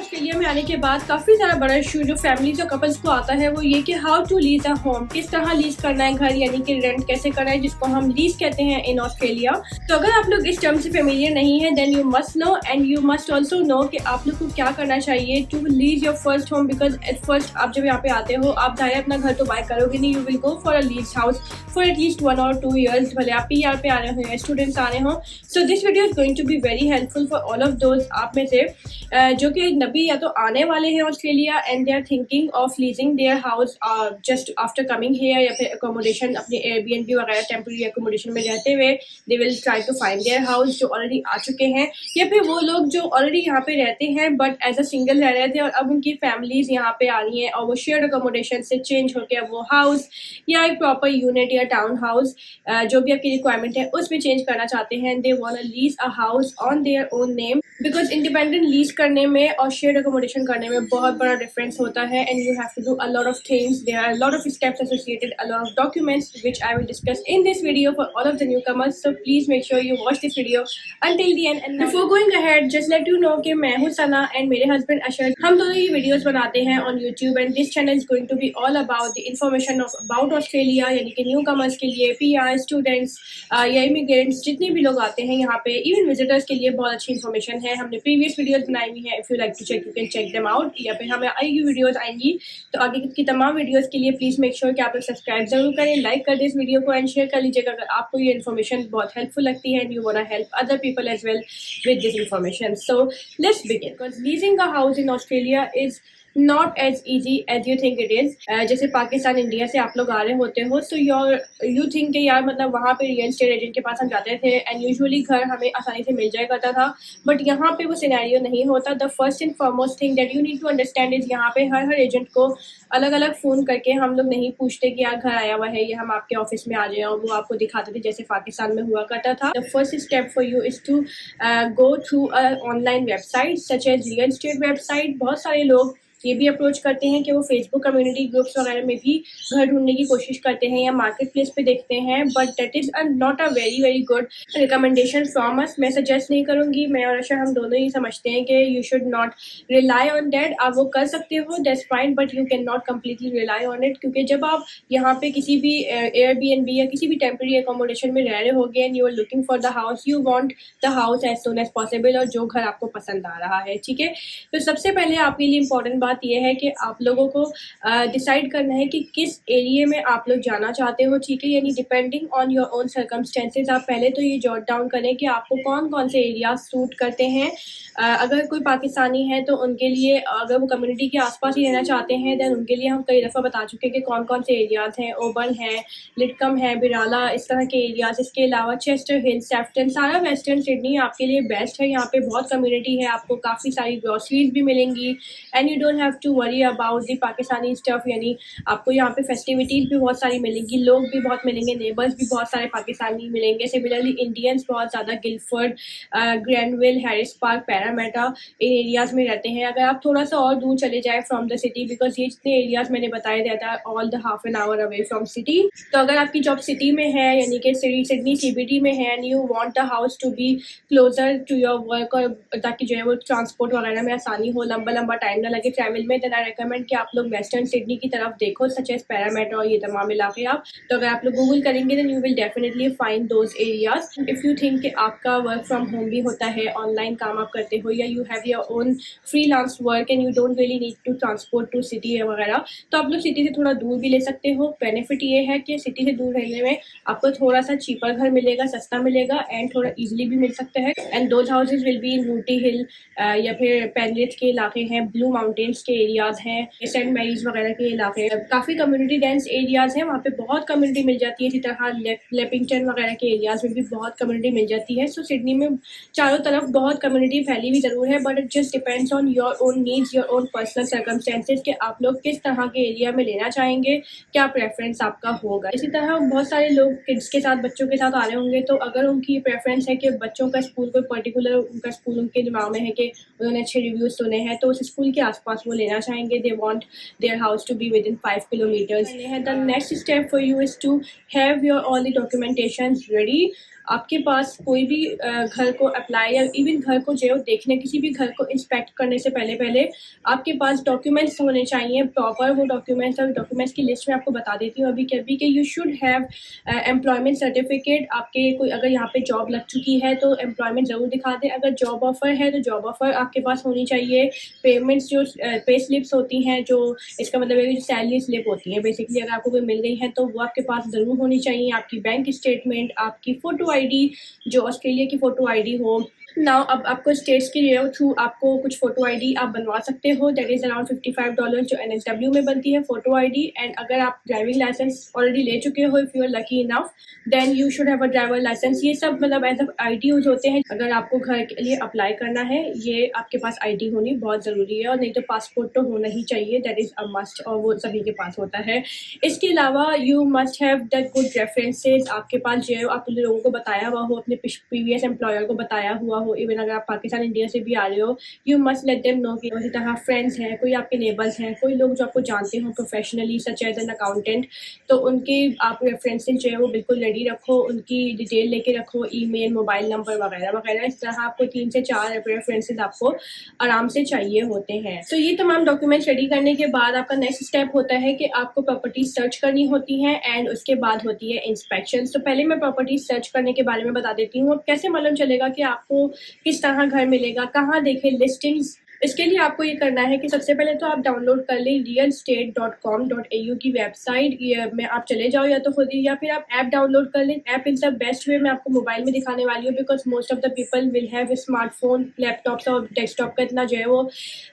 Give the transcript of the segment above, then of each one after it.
Australia में आने के बाद काफ़ी सारा बड़ा इशू जो फैमिलीज और कपल्स को आता है वो ये कि how to lease a home, किस तरह लीज करना है घर, यानी कि रेंट कैसे करना है, जिसको हम लीज कहते हैं इन ऑस्ट्रेलिया। तो अगर आप लोग इस टर्म से फेमिलियर नहीं है then you must know and you must also know कि आप लोग को क्या करना चाहिए to lease your first home. Because at first आप जब यहाँ पे आते हो आप डायरेक्ट अपना घर तो बाय करोगे नहीं, you will go for a lease house for at least 1 or 2 years, भले आप ही यहाँ पे आ रहे हो, स्टूडेंट्स आ रहे हो। So this video is going to be very helpful for all of those आप में से जो कि नबी या तो आने वाले हैं Australia and they are thinking of leasing their house just after coming here, या फिर अकोमोडेशन अपने एयरबीएनबी वगैरह टेम्पररी अकोमोडेशन में रहते हुए they will try to find their house, जो ऑलरेडी आ चुके हैं, या फिर वो लोग जो ऑलरेडी यहाँ पे रहते हैं बट एज अ सिंगल रह रहे थे और अब उनकी फैमिलीज यहाँ पे आ रही हैं और वो शेयर्ड अकोमोडेशन से चेंज होकर अब वो हाउस या एक प्रॉपर यूनिट या टाउन हाउस जो भी आपकी रिक्वायरमेंट है उसमें चेंज करना चाहते हैं। They want to lease a house on their own name, because independent lease करने में और शेयर्ड अकोमोडेशन करने में बहुत बड़ा डिफरेंस होता है and you have to do a lot of things, there are a lot of steps associated, a lot of documents which I will discuss in this video for all of the newcomers. So please make sure you watch this video until the end. And before going ahead just let you know कि मैं हूं सना and मेरे husband अशर, हम दोनों ये videos बनाते हैं on YouTube and this channel is going to be all about the information about Australia, यानी कि न्यू कमर्स के लिए, पीआर, स्टूडेंट्स या इमिग्रेंट्स, जितने भी लोग आते हैं यहाँ पे, इवन विजिटर्स के लिए बहुत अच्छी इन्फॉर्मेशन है। हमने प्रीवियस वीडियोस बनाई हुई है, if you like to check you can check them out, या फिर हमें आएगी वीडियोस आएंगी तो आगे की तमाम वीडियोस के लिए प्लीज मेक श्योर कि आप लोग सब्सक्राइब जरूर करें, लाइक कर दें इस वीडियो को एंड शेयर कर लीजिएगा अगर आपको ये इन्फॉर्मेशन बहुत हेल्पफुल लगती है and you want to help other people as well with this information. So let's begin. Because leasing a house in Australia is not as easy as you think it is. जैसे Pakistan India से आप लोग आ रहे होते हो so you think कि यार मतलब वहाँ पे रियल एस्टेट एजेंट के पास हम जाते थे एंड यूजुअली घर हमें आसानी से मिल जाया करता था, बट यहाँ पे वो सिनेरियो नहीं होता। The first and foremost thing that you need to understand is यहाँ पे हर एजेंट को अलग अलग फ़ोन करके हम लोग नहीं पूछते कि यार घर आया हुआ है, ये हम आपके ऑफिस में आ जाए और वो आपको दिखाते थे जैसे पाकिस्तान में हुआ करता था। The first step for you is to go through a online website such as real estate website. बहुत सारे लोग ये भी अप्रोच करते हैं कि वो फेसबुक कम्युनिटी ग्रुप्स वगैरह में भी घर ढूंढने की कोशिश करते हैं या मार्केट प्लेस पे देखते हैं, but that is not a very good recommendation from us. मैं सजेस्ट नहीं करूँगी, मैं और अशर हम दोनों ही समझते हैं कि you should not rely on that. आप वो कर सकते हो that's fine, but you can not completely rely on it, क्योंकि जब आप यहाँ पे किसी भी एयरबीएनबी या किसी भी टेम्पररी अकोमोडेशन में रह रहे होगे and you are looking for the house, you want the house as soon as possible, और जो घर आपको पसंद आ रहा है, ठीक है। तो सबसे पहले आपके लिए इंपॉर्टेंट बात यह है कि आप लोगों को डिसाइड करना है कि किस एरिया में आप लोग जाना चाहते हो, ठीक है। यानी depending on your own circumstances आप पहले तो ये जॉट डाउन करें कि आपको कौन कौन से एरिया सूट करते हैं। अगर कोई पाकिस्तानी है तो उनके लिए, अगर वो कम्युनिटी के आसपास ही रहना चाहते हैं देन उनके लिए हम कई दफ़ा बता चुके हैं कि कौन कौन से एरियाज़ हैं। ओबन है, लिटकम है, बिराला, इस तरह के एरियाज़। इसके अलावा चेस्टर हिल, सेफ्टन, सारा वेस्टर्न सिडनी आपके लिए बेस्ट है। यहाँ पे बहुत कम्युनिटी है, आपको काफ़ी सारी ग्रॉसरीज भी मिलेंगी and you don't have to worry about the Pakistani stuff, यानी आपको यहाँ पे फेस्टिविटीज़ भी बहुत सारी मिलेंगी, लोग भी बहुत मिलेंगे, नेबर्स भी बहुत सारे पाकिस्तानी मिलेंगे। सिमिलरली इंडियंस बहुत ज़्यादा Guildford, Granville, Harris Park, Parramatta इन एरियाज़ में रहते हैं। अगर आप थोड़ा सा और दूर चले जाए फ्रॉम द सिटी, बिकॉज ये जितने एरियाज़ मैंने बताए देता है all the half an hour away from city, तो अगर आपकी जॉब सिटी में है यानी कि सिडनी CBD में है and you want the house to be closer to your work, और ताकि जो है वो ट्रांसपोर्ट वगैरह में आसानी हो, लंबा टाइम ना लगे ट्रैवल में, देन आई रेकमेंड कि आप लोग वेस्टर्न सिडनी की तरफ देखो सच एज पैरामेट्रो और ये तमाम इलाके। आप तो अगर आप लोग गूगल करेंगे then you will definitely find those areas. If you think कि आपका वर्क फ्रॉम होम भी होता है, ऑनलाइन काम आप करते हो, या you have your own freelance work and you don't really need to transport to city वगैरह, तो आप लोग सिटी से थोड़ा दूर भी ले सकते हो। बेनिफिट ये है कि सिटी से दूर रहने में आपको थोड़ा सा चीपर घर मिलेगा, सस्ता मिलेगा एंड थोड़ा ईजिली भी मिल सकता है। And those houses will be इन रूटी हिल या फिर पेनलिथ के इलाके हैं, ब्लू माउंटेन्स के एरियाज हैं, सेंट मैरीज वगैरह के इलाके, काफ़ी कम्युनिटी डेंस एरियाज हैं, वहाँ पे बहुत कम्युनिटी मिल जाती है। इसी तरह लेपिंगटन वगैरह के एरियाज में भी बहुत कम्युनिटी मिल जाती है। सो सिडनी में चारों तरफ बहुत कम्युनिटी फैली हुई ज़रूर है, but it just depends on your own needs, your own personal circumstances कि आप लोग किस तरह के एरिया में लेना चाहेंगे, क्या प्रेफरेंस आपका होगा। इसी तरह बहुत सारे लोग किड्स के साथ, बच्चों के साथ आ रहे होंगे, तो अगर उनकी प्रेफरेंस है कि बच्चों का स्कूल कोई पर्टिकुलर, उनका स्कूल उनके दिमाग में है कि उन्होंने अच्छे रिव्यूज़ सुने हैं, तो उस स्कूल के आसपास वो लेना चाहेंगे। They want their house to be within 5 kilometers. The next step for you is to have your all the documentations ready. आपके पास कोई भी घर को अप्लाई या इवन घर को जो देखने, किसी भी घर को इंस्पेक्ट करने से पहले पहले आपके पास डॉक्यूमेंट्स होने चाहिए प्रॉपर। वो डॉक्यूमेंट्स की लिस्ट में आपको बता देती हूँ अभी के अभी कि you should have employment certificate. आपके कोई अगर यहाँ पे जॉब लग चुकी है तो एम्प्लॉयमेंट ज़रूर दिखा दें। अगर जॉब ऑफर है तो जॉब ऑफर आपके पास होनी चाहिए। पेमेंट्स जो पे स्लिप्स होती हैं, जो इसका मतलब है कि जो सैलरी स्लिप होती है बेसिकली, अगर आपको कोई मिल गई है तो वो आपके पास ज़रूर होनी चाहिए। आपकी बैंक स्टेटमेंट, आपकी फ़ोटो आईडी, जो ऑस्ट्रेलिया की फ़ोटो आईडी हो। नाउ अब आपको स्टेट्स के थ्रू आपको कुछ फ़ोटो आईडी आप बनवा सकते हो। दैट इज़ अराउंड $55 जो NSW में बनती है फ़ोटो आईडी। एंड अगर आप ड्राइविंग लाइसेंस ऑलरेडी ले चुके हो, if you are lucky enough, then you should have a driver license. ये सब मतलब एज आईडी यूज होते हैं। अगर आपको घर के लिए अप्लाई करना है, ये आपके पास आईडी होनी बहुत ज़रूरी है। और नहीं तो पासपोर्ट तो होना ही चाहिए, दैट इज़ अ मस्ट, और वो सभी के पास होता है। इसके अलावा you must have the good references. आपके पास जो है आप उन लोगों को बताया हुआ हो, अपने प्रीवियस एम्प्लॉयर को बताया हुआ हो। इवन अगर आप पाकिस्तान इंडिया से भी आ रहे हो, you must let them know कि उसी तरह फ्रेंड्स हैं, कोई आपके नेबर्स हैं, कोई लोग जो आपको जानते हो professionally such as an accountant, तो उनके आप रेफरेंसेस जो है वो बिल्कुल रेडी रखो। उनकी डिटेल लेके रखो, ईमेल, मोबाइल नंबर वगैरह वगैरह। इस तरह आपको 3 से 4 रेफरेंसेस आपको आराम से चाहिए होते हैं। तो ये तमाम डॉक्यूमेंट्स रेडी करने के बाद आपका नेक्स्ट स्टेप होता है कि आपको प्रॉपर्टी सर्च करनी होती है एंड उसके बाद होती है इंस्पेक्शन। तो पहले मैं प्रॉपर्टी सर्च करने के बारे में बता देती हूँ। अब कैसे मालूम चलेगा कि आपको किस तरह घर मिलेगा, कहाँ देखें लिस्टिंग्स। इसके लिए आपको ये करना है कि सबसे पहले तो आप डाउनलोड कर लें realestate.com.au की वेबसाइट में आप चले जाओ, या तो खुद ही, या फिर आप ऐप डाउनलोड कर लें। ऐप इन सब बेस्ट वे मैं आपको मोबाइल में दिखाने वाली हूँ, because most of the people will have smartphone, laptops और डेस्कटॉप का इतना जो है वो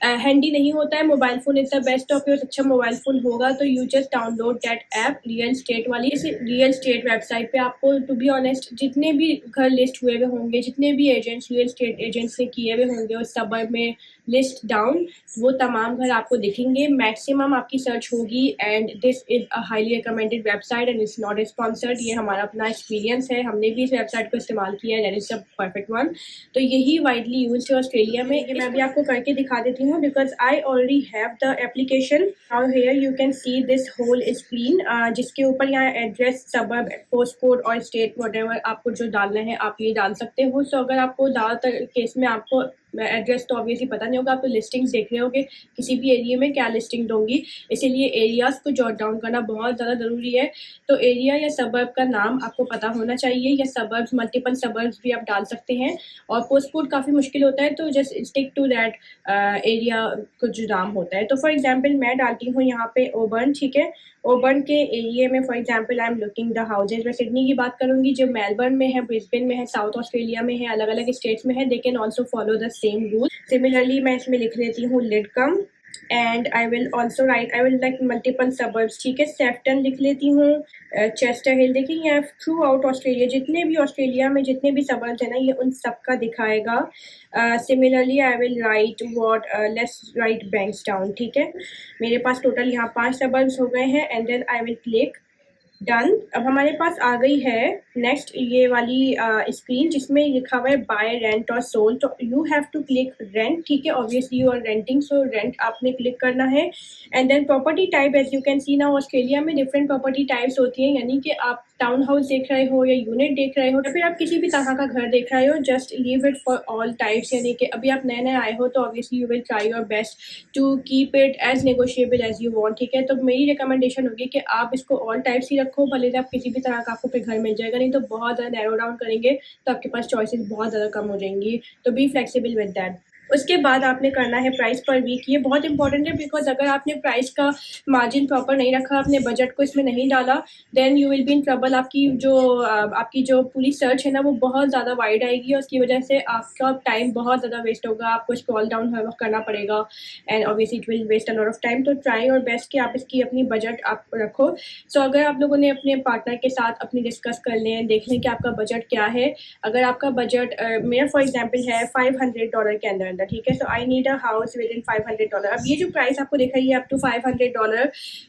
हैंडी नहीं होता है। Mobile phone is the best of your. अच्छा मोबाइल फ़ोन होगा तो you just download that app real estate वाली। इस रियल स्टेट वेबसाइट पे आपको टू बी ऑनेस्ट जितने भी घर लिस्ट हुए हुए होंगे, जितने भी एजेंट्स रियल स्टेट एजेंट्स ने किए हुए होंगे उस सबर्ब में लिस्ट डाउन, वो तमाम घर आपको दिखेंगे। मैक्सिमम आपकी सर्च होगी। And this is a highly recommended website and it's not sponsored. ये हमारा अपना एक्सपीरियंस है, हमने भी इस वेबसाइट को इस्तेमाल किया है, that is the perfect one. तो यही वाइडली यूज है ऑस्ट्रेलिया में। ये मैं भी आपको करके दिखा देती हूँ because I already have the application. Now here you can see this whole screen, जिसके ऊपर यहाँ एड्रेस, सबर्ब, पोस्ट कोड और स्टेट व्हाटएवर आपको जो डालना है आप ये डाल सकते हो। सो अगर आपको ज़्यादातर केस में आपको एड्रेस तो ऑब्वियसली पता नहीं होगा, आप तो लिस्टिंग्स देख रहे होगे किसी भी एरिया में क्या लिस्टिंग होंगी, इसीलिए एरियाज़ को जॉट डाउन करना बहुत ज़्यादा ज़रूरी है। तो एरिया या सबर्ब का नाम आपको पता होना चाहिए, या सबर्ब्स, मल्टीपल सबर्ब्स भी आप डाल सकते हैं। और पोस्ट कोड काफ़ी मुश्किल होता है, तो just stick to that area को जो नाम होता है। तो फॉर एग्जाम्पल मैं डालती हूँ यहाँ पे ओबर्न, ठीक है। ओबर्न के एरिया में for example I am looking the houses. मैं सिडनी की बात करूंगी, जो मेलबर्न में है, ब्रिस्बेन में है, साउथ ऑस्ट्रेलिया में है, अलग अलग स्टेट्स में है। They can also follow the same rule. Similarly मैं इसमें लिख लेती हूँ Lidcombe and I will also write, I will like multiple suburbs, ठीक है। सेफ्टन लिख लेती हूँ, चेस्टर हिल। देखिए यहाँ थ्रू आउट ऑस्ट्रेलिया जितने भी ऑस्ट्रेलिया में जितने भी सबर्ब्स हैं ना, ये उन सब का दिखाएगा। Similarly I will write what, let's write Bankstown, ठीक है। मेरे पास टोटल यहाँ 5 सबर्ब्स हो गए हैं and then I will click done. अब हमारे पास आ गई है नेक्स्ट ये वाली स्क्रीन जिसमें लिखा हुआ है बाय, रेंट और सोल। तो you have to click rent, ठीक है। Obviously you are renting, so rent आपने क्लिक करना है। And then property type, as you can see ना ऑस्ट्रेलिया में डिफरेंट प्रॉपर्टी टाइप्स होती हैं, यानी कि आप टाउन हाउस देख रहे हो या यूनिट देख रहे हो या फिर आप किसी भी तरह का घर देख रहे हो, just leave it for all types. यानी कि अभी आप नए नए आए हो तो obviously you will try your best to keep it as negotiable as you want, ठीक है। तो मेरी रिकमेंडेशन होगी कि आप इसको ऑल टाइप्स ही रखो, भले से आप किसी भी तरह का आपको फिर घर मिल जाएगा, नहीं तो बहुत ज़्यादा नैरो डाउन करेंगे तो आपके पास चॉइसेस बहुत ज़्यादा कम हो जाएंगी। तो बी फ्लेक्सिबल विद दैट। उसके बाद आपने करना है प्राइस पर वीक। ये बहुत इंपॉर्टेंट है बिकॉज अगर आपने प्राइस का मार्जिन प्रॉपर नहीं रखा, अपने बजट को इसमें नहीं डाला, then you will be in trouble. आपकी जो पूरी सर्च है ना वो बहुत ज़्यादा वाइड आएगी और उसकी वजह से आपका टाइम बहुत ज़्यादा वेस्ट होगा, आपको स्क्रॉल डाउन करना पड़ेगा and obviously it will waste a lot of time. तो ट्राई और बेस्ट कि आप इसकी अपनी बजट आप रखो। सो अगर आप लोगों ने अपने पार्टनर के साथ अपनी डिस्कस कर लें, देख लें कि आपका बजट क्या है। अगर आपका बजट मेरा फॉर एग्जाम्पल है $500 के अंदर, ठीक है। So I need a house within $500। अब ये जो प्राइस आपको दिख रही है up to $500,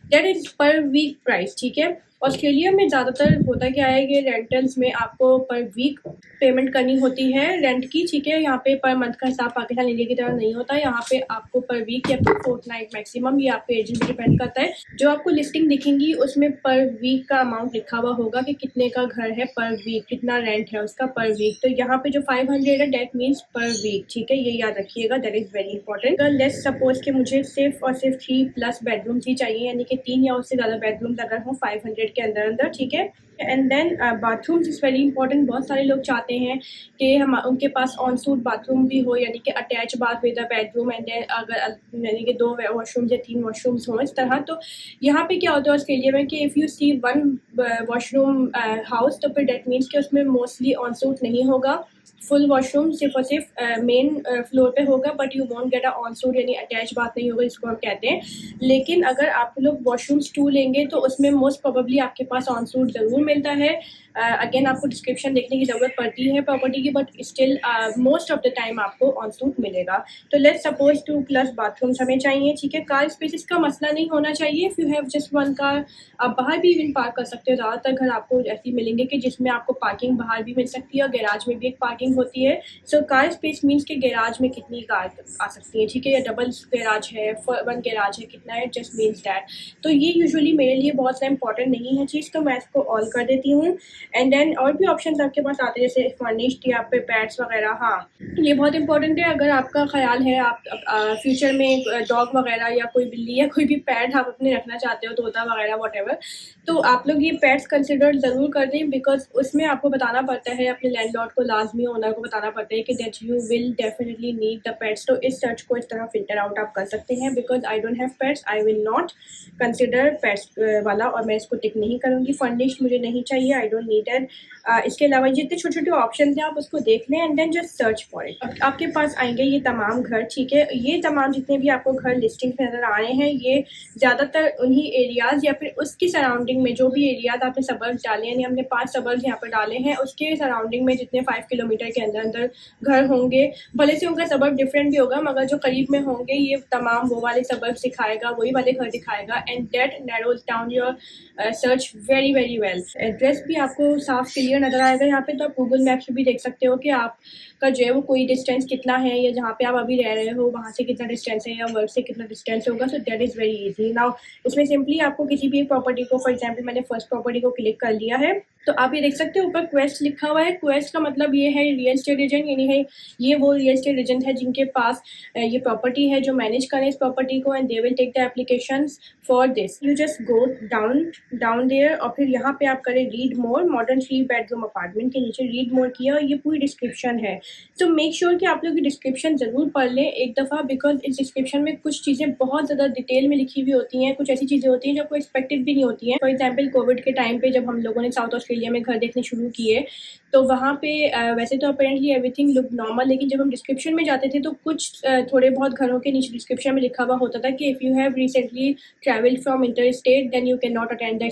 that is per week price, ठीक है। ऑस्ट्रेलिया में ज़्यादातर होता क्या है कि रेंटल्स में आपको पर वीक पेमेंट करनी होती है रेंट की, ठीक है। यहाँ पे पर मंथ का हिसाब पाकिस्तान इंडिया की तरह नहीं होता। यहाँ पे आपको पर वीक या फिर फोर्टनाइट मैक्सिमम, ये आपके एजेंट पे डिपेंड करता है। जो आपको लिस्टिंग दिखेंगी उसमें पर वीक का अमाउंट लिखा हुआ होगा कि कितने का घर है पर वीक, कितना रेंट है उसका पर वीक। तो यहाँ पे जो 500 है डेट मीन्स पर वीक, ठीक है, ये याद रखिएगा, that is very important. Let's suppose कि मुझे सिर्फ और सिर्फ 3+ बेडरूम्स ही चाहिए, यानी कि 3 या उससे ज़्यादा बेडरूम्स अगर हो 500 के अंदर अंदर, ठीक है। And then bathrooms is very important. बहुत सारे लोग चाहते हैं कि हम उनके पास ऑन सूट बाथरूम भी हो, यानी कि attach bath with a bedroom, and then अगर यानी कि 2 वॉशरूम्स या 3 वॉशरूम्स हों इस तरह। तो यहाँ पे क्या होता है ऑस्ट्रेलिया में कि if you see 1 washroom house, तो फिर डेट मीन्स कि उसमें मोस्टली ऑन सूट नहीं होगा। फुल वॉशरूम सिर्फ और सिर्फ मेन फ्लोर पे होगा, but you want get a on suit, यानी अटैच बात नहीं होगा जिसको हम कहते हैं। लेकिन अगर आप लोग वॉशरूम्स 2 लेंगे तो उसमें मोस्ट प्रोबेबली आपके पास ऑन सूट ज़रूर मिलता है। अगेन आपको डिस्क्रिप्शन देखने की ज़रूरत पड़ती है प्रॉपर्टी की, but still most of the time आपको ऑन सूट मिलेगा। तो लेट्स सपोज 2+ बाथरूम्स हमें चाहिए, ठीक है। कार स्पेसिस का मसला नहीं होना चाहिए। If you have just 1 car, आप बाहर भी इवन पार्क कर सकते हो। ज़्यादातर घर आपको ऐसे मिलेंगे कि जिसमें आपको पार्किंग बाहर भी मिल सकती है और गैराज में भी एक पार्किंग होती है। सो कार स्पेस मीन्स कि गैराज में कितनी कार आ सकती है, ठीक है, या डबल गैराज है, 1 गैराज है, कितना है, जस्ट मीन्स दैट। तो ये यूजुअली मेरे लिए बहुत ज़्यादा इंपॉर्टेंट नहीं है चीज़, तो मैं इसको ऑल कर देती हूँ। एंड देन और भी ऑप्शन आपके पास आते हैं जैसे फर्निश्ड या पे पैड्स वगैरह। हाँ, ये बहुत इंपॉर्टेंट है। अगर आपका ख्याल है आप फ्यूचर में डॉग वगैरह या कोई बिल्ली या कोई भी पैट आप अपने रखना चाहते हो, तोता वगैरह वॉटेवर, तो आप लोग ये पेट्स कंसिडर ज़रूर कर दें, बिकॉज उसमें आपको बताना पड़ता है अपने लैंडलॉर्ड को, लाजमी ओनर को बताना पड़ता है कि that you will definitely need the pets. तो इस सर्च को इस तरह फिल्टर आउट आप कर सकते हैं। Because I don't have pets, I will not consider pets वाला, और मैं इसको टिक नहीं करूँगी। फर्निश्ड मुझे नहीं चाहिए, आई डोंट नीड इट। इसके अलावा जितने छोटे छोटे ऑप्शन हैं आप उसको देख लें and then just search for it. आपके पास आएंगे ये तमाम घर, ठीक है। ये तमाम जितने भी आपको घर लिस्टिंग में नज़र आ रहे हैं, ये ज़्यादातर उन्हीं एरियाज़ या फिर उसकी सराउंडिंग में जो भी एरियाज आपने सबर्स डाले, यानी हमने 5 सबर्स यहाँ पर डाले हैं, उसके सराउंडिंग में जितने 5 किलोमीटर के अंदर अंदर घर होंगे, भले से उनका सबर्ब डिफरेंट भी होगा, मगर जो करीब में होंगे ये तमाम वो वाले सबर्स दिखाएगा, वही वाले घर दिखाएगा। And that narrows down your search very very well. Address भी आपको साफ क्लियर नज़र आएगा यहाँ पे। तो आप गूगल मैप्स भी देख सकते हो कि आपका जो है वो कोई डिस्टेंस कितना है, या जहाँ पे आप अभी रह रहे हो वहाँ से कितना डिस्टेंस है, या वर्क से कितना डिस्टेंस होगा। So that is very easy. Now इसमें सिंपली आपको किसी भी प्रॉपर्टी को, फॉर एग्जाम्पल मैंने फर्स्ट प्रॉपर्टी को क्लिक कर लिया है, तो आप ये देख सकते हो ऊपर क्वेस्ट लिखा हुआ है। क्वेस्ट का मतलब ये है रियल एस्टेट एजेंट, यानी है ये वो रियल एस्टेट एजेंट है जिनके पास ये प्रॉपर्टी है, जो मैनेज करें इस प्रॉपर्टी को, and they will take the applications for this. You just go down there, और फिर यहाँ पे आप करें read more, modern 3 bedroom apartment के नीचे रीड मोर किया, और ये पूरी डिस्क्रिप्शन है। तो मेक श्योर कि आप लोग ये डिस्क्रिप्शन ज़रूर पढ़ लें एक दफ़ा, बिकॉज इस डिस्क्रिप्शन में कुछ चीज़ें बहुत ज़्यादा डिटेल में लिखी हुई होती हैं। कुछ ऐसी चीज़ें होती हैं जो आपको एक्सपेक्टेड भी नहीं होती हैं। फॉर एग्जाम्पल कोविड के टाइम पे जब हम लोगों ने साउथ ऑस्ट्रेलिया में घर देखने शुरू किए, तो वहाँ पे वैसे तो अपेरेंटली एवरीथिंग लुक नॉर्मल, लेकिन जब हम डिस्क्रिप्शन में जाते थे तो कुछ थोड़े बहुत घरों के नीचे डिस्क्रिप्शन में लिखा हुआ होता था कि if you have recently travelled from interstate then you can not attend the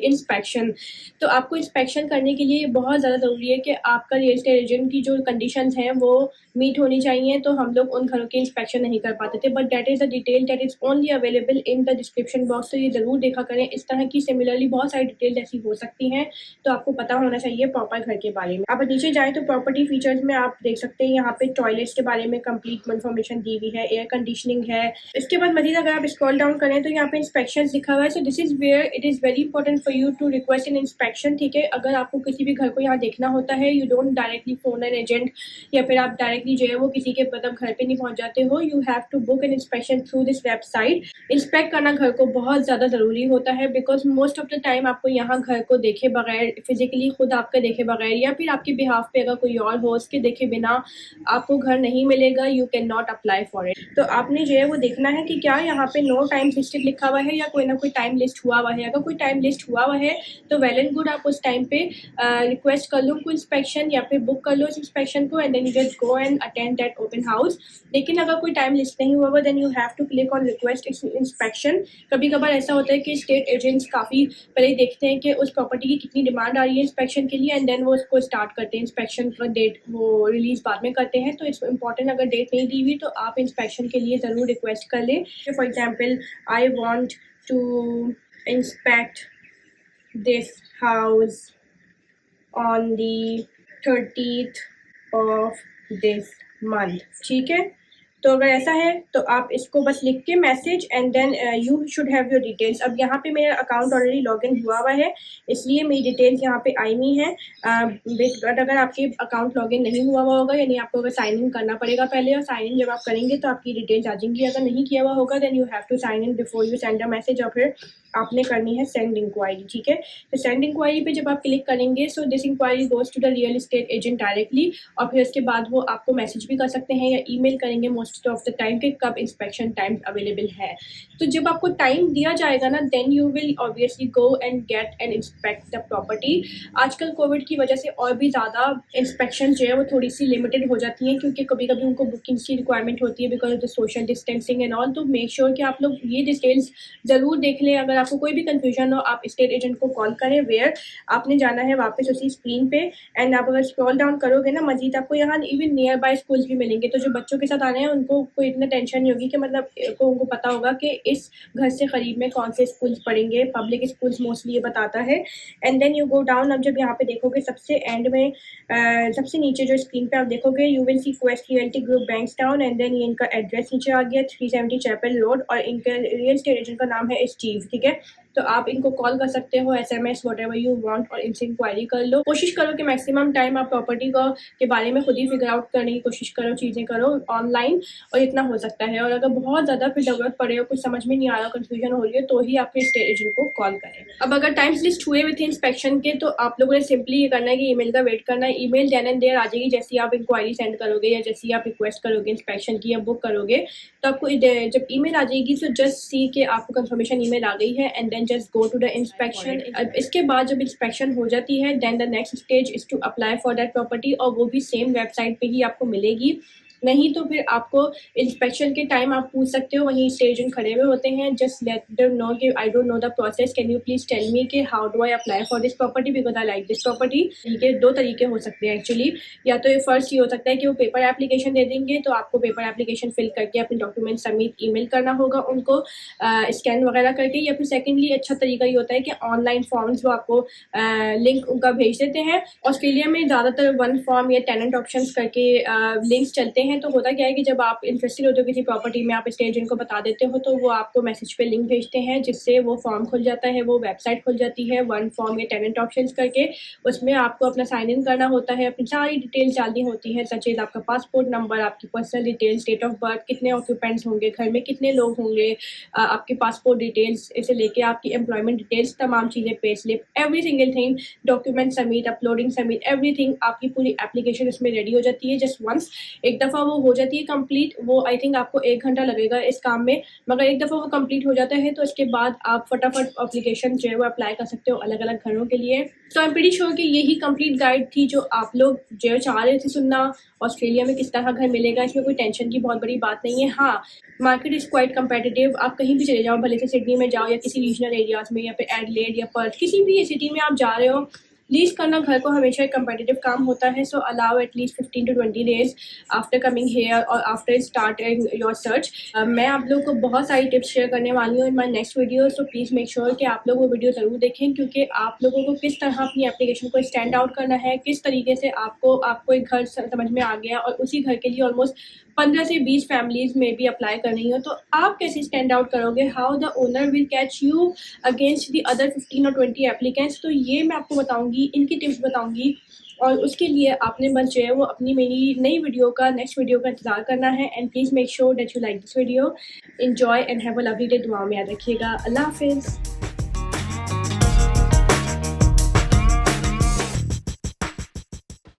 inspection. तो आपको इंस्पेक्शन करने के लिए बहुत ज़्यादा ज़रूरी है कि आपका रियल एस्टेट एजेंट की जो कंडीशंस हैं वो मीट होनी चाहिए। तो हम लोग उन घरों के इंस्पेक्शन नहीं कर पाते थे, but that is the detail that is only available in the description box. तो ये ज़रूर देखा करें। इस तरह की सिमिलरली बहुत सारी डिटेल ऐसी हो सकती हैं, तो आपको पता होना चाहिए प्रॉपर घर के बारे में। आप नीचे जाएँ तो प्रॉपर्टी फीचर्स में आप देख सकते हैं यहाँ पे टॉयलेट्स के बारे में कंप्लीट इन्फॉर्मेशन दी हुई है, एयर कंडीशनिंग है। इसके बाद मजीद अगर आप स्क्रॉल डाउन करें तो यहाँ पे इंस्पेक्शन लिखा हुआ है। So this is where it is very important for you to request an inspection, ठीक है। अगर आपको किसी भी घर को यहाँ देखना होता है, you don't directly phone an agent, या फिर आप डायरेक्टली जो है वो किसी के मतलब घर पे नहीं पहुँच जाते हो। You have to book an inspection through this website. Inspect करना घर को बहुत ज़्यादा ज़रूरी होता है, because most of the time आपको यहाँ घर को देखे बगैर, फिजिकली खुद आपका देखे बगैर, या फिर आपके बिहाफ पे अगर कोई और हो उसके देखे बिना आपको घर नहीं मिलेगा। You can not apply for it. तो आपने जो है वो देखना है कि क्या यहाँ पे नो टाइम लिस्टेड लिखा हुआ है या कोई ना कोई टाइम लिस्ट हुआ हुआ है। अगर कोई टाइम लिस्ट हुआ हुआ है तो वेल एंड गुड, आप उस टाइम पे रिक्वेस्ट कर लो कोई इंस्पेक्शन, या फिर बुक कर लो इस इंस्पेक्शन को, and then you just go and attend that open house. लेकिन अगर कोई टाइम लिस्ट नहीं हुआ हुआ then you have to click on request inspection. कभी कभार ऐसा होता है कि स्टेट एजेंट्स काफ़ी पहले देखते हैं कि उस प्रॉपर्टी की कितनी डिमांड आ रही है इंस्पेक्शन के लिए, एंड देन वो उसको स्टार्ट करते हैं। इंस्पेक्शन का डेट वो रिलीज बाद में करते हैं। तो इट्स इंपॉर्टेंट, अगर डेट नहीं दी हुई तो आप इंस्पेक्शन के लिए ज़रूर रिक्वेस्ट कर लें। For example I want to inspect this house on the 30th of this month। ठीक है, तो अगर ऐसा है तो आप इसको बस लिख के message and then you should have your details. अब यहाँ पे मेरा अकाउंट ऑलरेडी लॉगिन हुआ हुआ है, इसलिए मेरी डिटेल्स यहाँ पे आई हुई हैं। बट अगर आपके अकाउंट लॉगिन नहीं हुआ हुआ होगा, यानी आपको अगर साइन इन करना पड़ेगा पहले, और साइन इन जब आप करेंगे तो आपकी डिटेल्स आ जाएंगी। अगर नहीं किया हुआ होगा then you have to sign in before you send a message, और फिर आपने करनी है सेंड इंक्वायरी। ठीक है, तो सेंड इंक्वायरी पे जब आप क्लिक करेंगे, so this inquiry goes to the real estate agent directly, और फिर उसके बाद वो आपको मैसेज भी कर सकते हैं या ईमेल करेंगे मोस्ट ऑफ द टाइम कि कब इंस्पेक्शन टाइम अवेलेबल है। तो जब आपको टाइम दिया जाएगा ना, then you will obviously go and get and inspect the property. आजकल कोविड की वजह से और भी ज़्यादा इंस्पेक्शन जो है वो थोड़ी सी लिमिटेड हो जाती हैं, क्योंकि कभी कभी उनको बुकिंग्स की रिक्वायरमेंट होती है because of the social distancing and all. तो मेक श्योर कि आप लोग ये डिटेल्स ज़रूर देख लें। अगर आपको कोई भी कंफ्यूजन हो, आप स्टेट एजेंट को कॉल करें। वेयर आपने जाना है वापस उसी स्क्रीन पे, एंड आप अगर स्क्रॉल डाउन करोगे ना मजीद, आपको यहाँ इवन नियर बाय स्कूल्स भी मिलेंगे। तो जो बच्चों के साथ आ रहे हैं उनको कोई इतना टेंशन नहीं होगी कि मतलब उनको पता होगा कि इस घर से करीब में कौन से स्कूल्स पढ़ेंगे। पब्लिक स्कूल्स मोस्टली ये बताता है। And then you go down. अब जब यहाँ पे देखोगे सबसे एंड में सबसे नीचे जो स्क्रीन पे आप देखोगे, you will see Quest Realty Group Bankstown, and then ये इनका एड्रेस नीचे आ गया 370 चैपल रोड, और इनका रियल एस्टेट एजेंट का नाम है स्टीव। ठीक है, तो आप इनको कॉल कर सकते हो, SMS व्हाटएवर यू वांट, और इनसे इंक्वायरी कर लो। कोशिश करो कि मैक्सिमम टाइम आप प्रॉपर्टी को के बारे में खुद ही फिगर आउट करने की कोशिश करो, चीज़ें करो ऑनलाइन, और इतना हो सकता है। और अगर बहुत ज़्यादा फिर ज़रूरत पड़े हो, कुछ समझ में नहीं आ रहा, कंफ्यूजन हो रही है, तो ही आपके स्टेट एजेंट को कॉल करें। अब अगर टाइम्स लिस्ट हुए विथ इंस्पेक्शन के, तो आप लोगों ने सिंपली ये करना है कि ईमेल का वेट करना है। ईमेल देन एंड देयर आ जाएगी जैसे आप इंक्वायरी सेंड करोगे या जैसे आप रिक्वेस्ट करोगे इंस्पेक्शन की या बुक करोगे, तो आपको जब ईमेल आ जाएगी तो जस्ट सी के आपको कंफर्मेशन ईमेल आ गई है, and then just go to the inspection. इसके बाद जब इंस्पेक्शन हो जाती है, then the next stage is to apply for that property, और वो भी सेम वेबसाइट पे ही आपको मिलेगी। नहीं तो फिर आपको इंस्पेक्शन के टाइम आप पूछ सकते हो, वहीं स्टेट एजेंट खड़े हुए होते हैं। जस्ट लेट देम नो कि I don't know the process, can you please tell me कि how do I apply for this property because I like this property. ये दो तरीके हो सकते हैं एक्चुअली। या तो फर्स्ट ये हो सकता है कि वो पेपर एप्लीकेशन दे देंगे, तो आपको पेपर एप्लीकेशन फिल करके अपने डॉक्यूमेंट सबमिट ईमेल करना होगा उनको स्कैन वगैरह करके। या फिर सेकेंडली अच्छा तरीका ये होता है कि ऑनलाइन फॉर्म्स वो आपको लिंक उनका भेज देते हैं। ऑस्ट्रेलिया में ज़्यादातर वन फॉर्म या टेनेंट ऑप्शंस करके लिंक्स चलते हैं। तो होता क्या है कि जब आप इंटरेस्टेड होते हो किसी प्रॉपर्टी में, आप स्टेट एजेंट को बता देते हो, तो वो आपको मैसेज पे लिंक भेजते हैं, जिससे वो फॉर्म खुल जाता है, वो वेबसाइट खुल जाती है वन फॉर्म या टेनेंट ऑप्शंस करके। उसमें आपको अपना साइन इन करना होता है, अपनी सारी डिटेल्स डालनी होती है, सच एज आपका पासपोर्ट नंबर, आपकी personal details, date of birth, कितने ऑक्यूपेंट्स होंगे घर में, कितने लोग होंगे, आपके पासपोर्ट डिटेल्स से लेके आपकी एम्प्लॉयमेंट डिटेल्स, तमाम चीज़ें, pay slip, every single thing, document submit, uploading submit, everything. आपकी पूरी एप्लीकेशन इसमें रेडी हो जाती है। जस्ट वंस एक दफ़ा वो हो जाती है कंप्लीट, वो आई थिंक आपको 1 घंटा लगेगा इस काम में, मगर एक दफ़ा वो कंप्लीट हो जाता है तो इसके बाद आप फटाफट एप्लीकेशन जो है वो अप्लाई कर सकते हो अलग अलग घरों के लिए। तो आई एम प्रीटी श्योर कि यही कंप्लीट गाइड थी जो आप लोग जो चाह रहे थे सुनना, ऑस्ट्रेलिया में किस तरह घर मिलेगा। इसमें कोई टेंशन की बहुत बड़ी बात नहीं है। हाँ, मार्केट इज़ क्वाइट कंपेटिटिव। आप कहीं भी चले जाओ, भले से सिडनी में जाओ या किसी रीजनल एरियाज़ में, या फिर एडलेड या पर्थ, किसी भी सिटी में आप जा रहे हो, लीज करना घर को हमेशा एक कंपेटिटिव काम होता है। सो allow at least 15 to 20 days after coming here और आफ्टर स्टार्टिंग योर सर्च। मैं आप लोगों को बहुत सारी टिप्स शेयर करने वाली हूँ in my next video. So please make sure कि आप लोग वो वीडियो ज़रूर देखें, क्योंकि आप लोगों को किस तरह अपनी एप्लीकेशन को स्टैंड आउट करना है, किस तरीके से आपको एक घर समझ में आ गया और उसी घर के लिए ऑलमोस्ट 15 से 20 फैमिलीज में भी अप्लाई करनी हो, तो आप कैसे स्टैंड आउट करोगे, how the owner will catch you against the other 15 और 20 एप्लीकेंट्स। तो ये मैं आपको बताऊंगी, इनकी टिप्स बताऊंगी, और उसके लिए आपने बस जो है वो अपनी मेरी नई वीडियो का, नेक्स्ट वीडियो का इंतजार करना है। And please make sure that you like this video, enjoy and have a lovely day. दुआ में याद रखिएगा। अल्लाह हाफिज़।